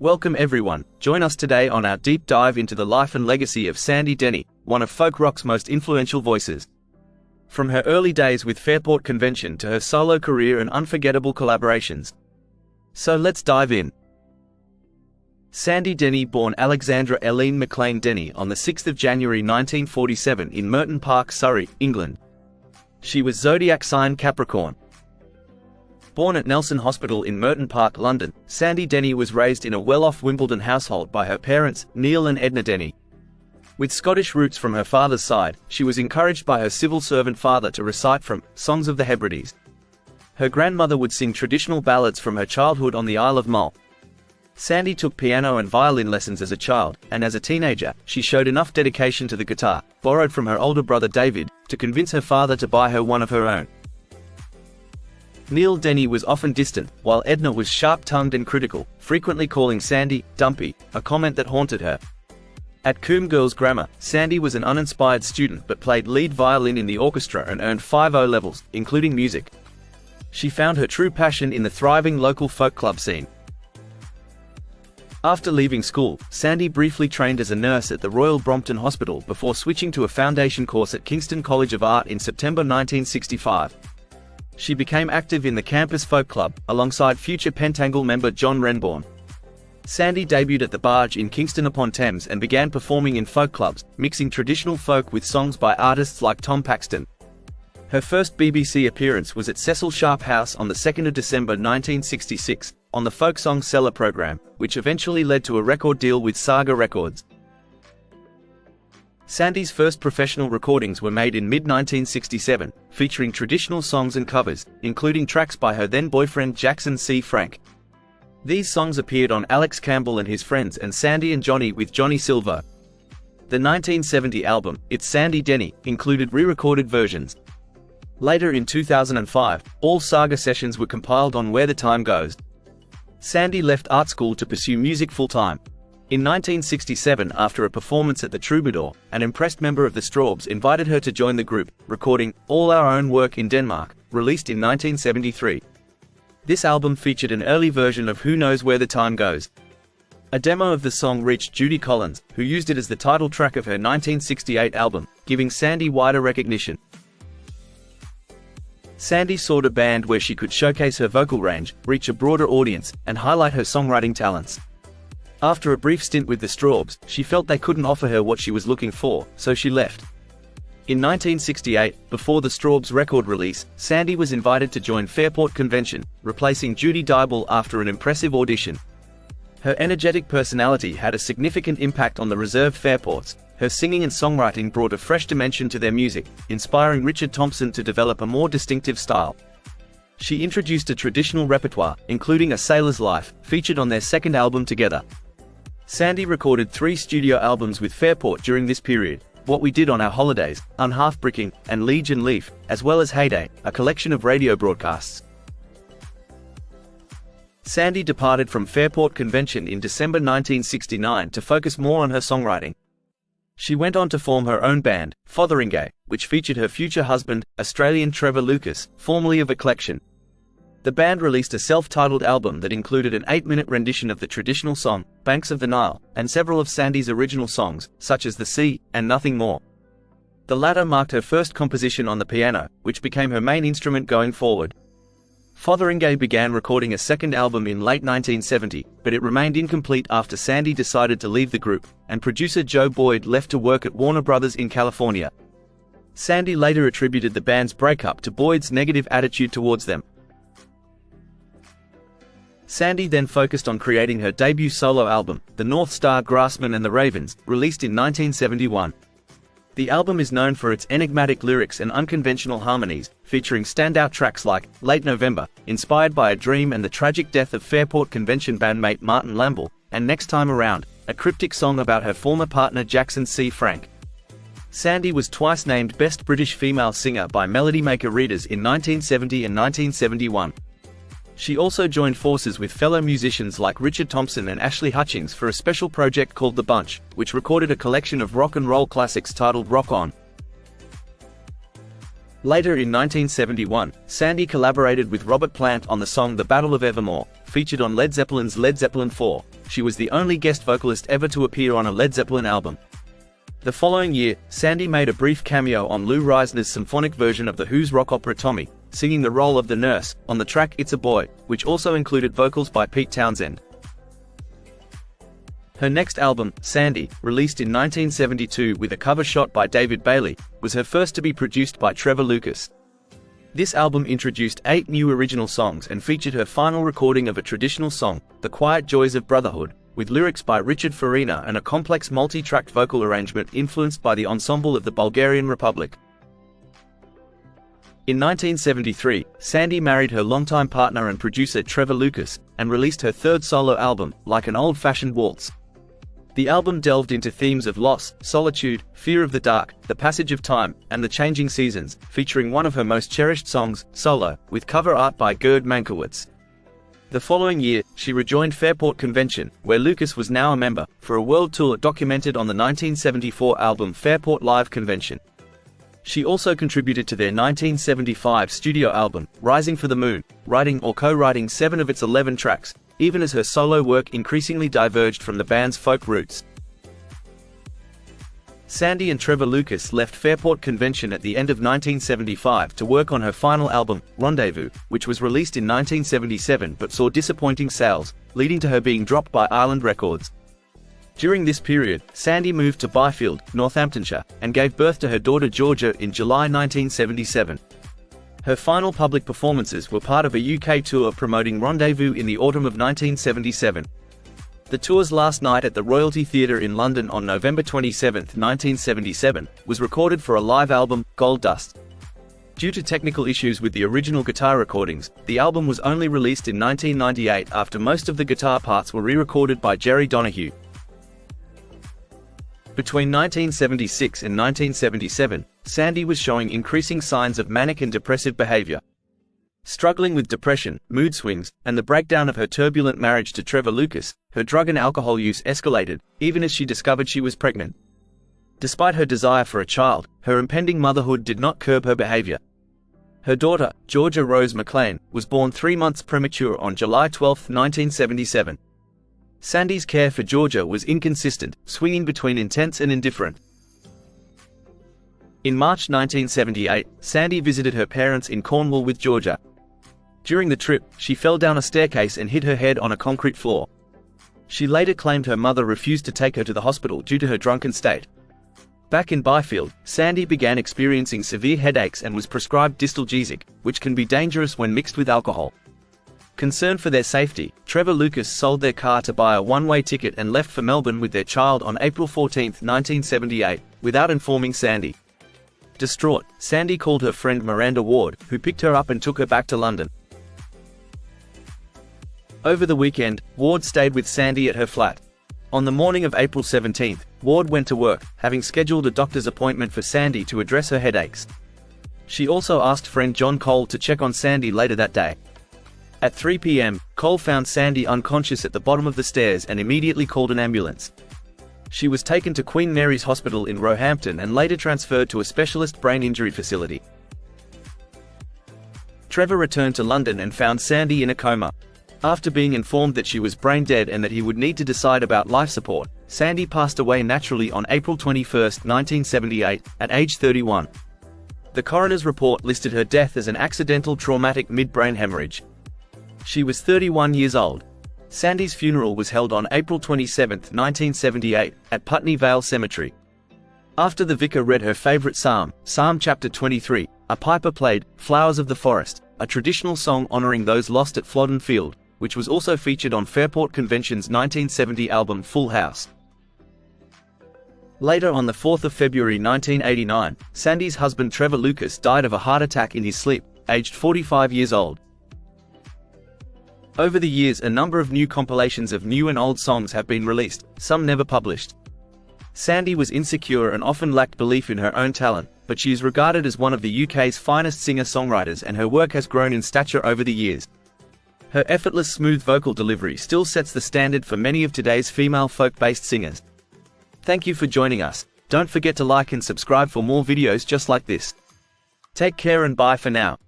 Welcome everyone, join us today on our deep dive into the life and legacy of Sandy Denny, one of folk rock's most influential voices. From her early days with Fairport Convention to her solo career and unforgettable collaborations. So let's dive in. Sandy Denny, born Alexandra Eileen McLean Denny on the 6th of January 1947 in Merton Park, Surrey, England. She was zodiac sign Capricorn. Born at Nelson Hospital in Merton Park, London, Sandy Denny was raised in a well-off Wimbledon household by her parents, Neil and Edna Denny. With Scottish roots from her father's side, she was encouraged by her civil servant father to recite from Songs of the Hebrides. Her grandmother would sing traditional ballads from her childhood on the Isle of Mull. Sandy took piano and violin lessons as a child, and as a teenager, she showed enough dedication to the guitar, borrowed from her older brother David, to convince her father to buy her one of her own. Neil Denny was often distant, while Edna was sharp-tongued and critical, frequently calling Sandy dumpy, a comment that haunted her. At Coombe Girls Grammar, Sandy was an uninspired student but played lead violin in the orchestra and earned 5 O levels, including music. She found her true passion in the thriving local folk club scene. After leaving school, Sandy briefly trained as a nurse at the Royal Brompton Hospital before switching to a foundation course at Kingston College of Art in September 1965. She became active in the campus folk club, alongside future Pentangle member John Renbourn. Sandy debuted at the Barge in Kingston-upon-Thames and began performing in folk clubs, mixing traditional folk with songs by artists like Tom Paxton. Her first BBC appearance was at Cecil Sharp House on the 2nd of December 1966, on the Folk Song Cellar programme, which eventually led to a record deal with Saga Records. Sandy's first professional recordings were made in mid-1967, featuring traditional songs and covers, including tracks by her then-boyfriend Jackson C. Frank. These songs appeared on Alex Campbell and His Friends and Sandy and Johnny with Johnny Silver. The 1970 album, It's Sandy Denny, included re-recorded versions. Later in 2005, all Saga sessions were compiled on Where the Time Goes. Sandy left art school to pursue music full-time. In 1967, after a performance at the Troubadour, an impressed member of the Strawbs invited her to join the group, recording All Our Own Work in Denmark, released in 1973. This album featured an early version of Who Knows Where the Time Goes. A demo of the song reached Judy Collins, who used it as the title track of her 1968 album, giving Sandy wider recognition. Sandy sought a band where she could showcase her vocal range, reach a broader audience, and highlight her songwriting talents. After a brief stint with the Strawbs, she felt they couldn't offer her what she was looking for, so she left. In 1968, before the Strawbs' record release, Sandy was invited to join Fairport Convention, replacing Judy Dybel after an impressive audition. Her energetic personality had a significant impact on the reserved Fairports. Her singing and songwriting brought a fresh dimension to their music, inspiring Richard Thompson to develop a more distinctive style. She introduced a traditional repertoire, including A Sailor's Life, featured on their second album together. Sandy recorded 3 studio albums with Fairport during this period, What We Did on Our Holidays, Unhalf-Bricking, and Liege and Leaf, as well as Heyday, a collection of radio broadcasts. Sandy departed from Fairport Convention in December 1969 to focus more on her songwriting. She went on to form her own band, Fotheringay, which featured her future husband, Australian Trevor Lucas, formerly of Eclection. The band released a self-titled album that included an 8-minute rendition of the traditional song, Banks of the Nile, and several of Sandy's original songs, such as The Sea, and Nothing More. The latter marked her first composition on the piano, which became her main instrument going forward. Fotheringay began recording a second album in late 1970, but it remained incomplete after Sandy decided to leave the group, and producer Joe Boyd left to work at Warner Brothers in California. Sandy later attributed the band's breakup to Boyd's negative attitude towards them. Sandy then focused on creating her debut solo album, The North Star Grassmen and the Ravens, released in 1971. The album is known for its enigmatic lyrics and unconventional harmonies, featuring standout tracks like Late November, inspired by a dream and the tragic death of Fairport Convention bandmate Martin Lamble, and Next Time Around, a cryptic song about her former partner Jackson C. Frank. Sandy was twice named Best British Female Singer by Melody Maker readers in 1970 and 1971. She also joined forces with fellow musicians like Richard Thompson and Ashley Hutchings for a special project called The Bunch, which recorded a collection of rock and roll classics titled Rock On. Later in 1971, Sandy collaborated with Robert Plant on the song The Battle of Evermore, featured on Led Zeppelin's Led Zeppelin 4. She was the only guest vocalist ever to appear on a Led Zeppelin album. The following year, Sandy made a brief cameo on Lou Reisner's symphonic version of The Who's rock opera Tommy, singing the role of the nurse, on the track It's a Boy, which also included vocals by Pete Townsend. Her next album, Sandy, released in 1972 with a cover shot by David Bailey, was her first to be produced by Trevor Lucas. This album introduced 8 new original songs and featured her final recording of a traditional song, The Quiet Joys of Brotherhood, with lyrics by Richard Farina and a complex multi-tracked vocal arrangement influenced by the ensemble of the Bulgarian Republic. In 1973, Sandy married her longtime partner and producer Trevor Lucas, and released her third solo album, Like an Old-Fashioned Waltz. The album delved into themes of loss, solitude, fear of the dark, the passage of time, and the changing seasons, featuring one of her most cherished songs, Solo, with cover art by Gerd Mankiewicz. The following year, she rejoined Fairport Convention, where Lucas was now a member, for a world tour documented on the 1974 album Fairport Live Convention. She also contributed to their 1975 studio album, Rising for the Moon, writing or co-writing 7 of its 11 tracks, even as her solo work increasingly diverged from the band's folk roots. Sandy and Trevor Lucas left Fairport Convention at the end of 1975 to work on her final album, Rendezvous, which was released in 1977 but saw disappointing sales, leading to her being dropped by Island Records. During this period, Sandy moved to Byfield, Northamptonshire, and gave birth to her daughter Georgia in July 1977. Her final public performances were part of a UK tour promoting Rendezvous in the autumn of 1977. The tour's last night at the Royalty Theatre in London on November 27, 1977, was recorded for a live album, Gold Dust. Due to technical issues with the original guitar recordings, the album was only released in 1998 after most of the guitar parts were re-recorded by Jerry Donahue. Between 1976 and 1977, Sandy was showing increasing signs of manic and depressive behavior. Struggling with depression, mood swings, and the breakdown of her turbulent marriage to Trevor Lucas, her drug and alcohol use escalated, even as she discovered she was pregnant. Despite her desire for a child, her impending motherhood did not curb her behavior. Her daughter, Georgia Rose McLean, was born 3 months premature on July 12, 1977. Sandy's care for Georgia was inconsistent, swinging between intense and indifferent. In March 1978, Sandy visited her parents in Cornwall with Georgia. During the trip, she fell down a staircase and hit her head on a concrete floor. She later claimed her mother refused to take her to the hospital due to her drunken state. Back in Byfield, Sandy began experiencing severe headaches and was prescribed Distalgesic, which can be dangerous when mixed with alcohol. Concerned for their safety, Trevor Lucas sold their car to buy a one-way ticket and left for Melbourne with their child on April 14, 1978, without informing Sandy. Distraught, Sandy called her friend Miranda Ward, who picked her up and took her back to London. Over the weekend, Ward stayed with Sandy at her flat. On the morning of April 17, Ward went to work, having scheduled a doctor's appointment for Sandy to address her headaches. She also asked friend John Cole to check on Sandy later that day. At 3 p.m., Cole found Sandy unconscious at the bottom of the stairs and immediately called an ambulance. She was taken to Queen Mary's Hospital in Roehampton and later transferred to a specialist brain injury facility. Trevor returned to London and found Sandy in a coma. After being informed that she was brain dead and that he would need to decide about life support, Sandy passed away naturally on April 21, 1978, at age 31. The coroner's report listed her death as an accidental traumatic midbrain hemorrhage. She was 31 years old. Sandy's funeral was held on April 27, 1978, at Putney Vale Cemetery. After the vicar read her favorite psalm, Psalm chapter 23, a piper played Flowers of the Forest, a traditional song honoring those lost at Flodden Field, which was also featured on Fairport Convention's 1970 album Full House. Later on the 4th of February 1989, Sandy's husband Trevor Lucas died of a heart attack in his sleep, aged 45 years old. Over the years, a number of new compilations of new and old songs have been released, some never published. Sandy was insecure and often lacked belief in her own talent, but she is regarded as one of the UK's finest singer-songwriters, and her work has grown in stature over the years. Her effortless, smooth vocal delivery still sets the standard for many of today's female folk-based singers. Thank you for joining us. Don't forget to like and subscribe for more videos just like this. Take care and bye for now.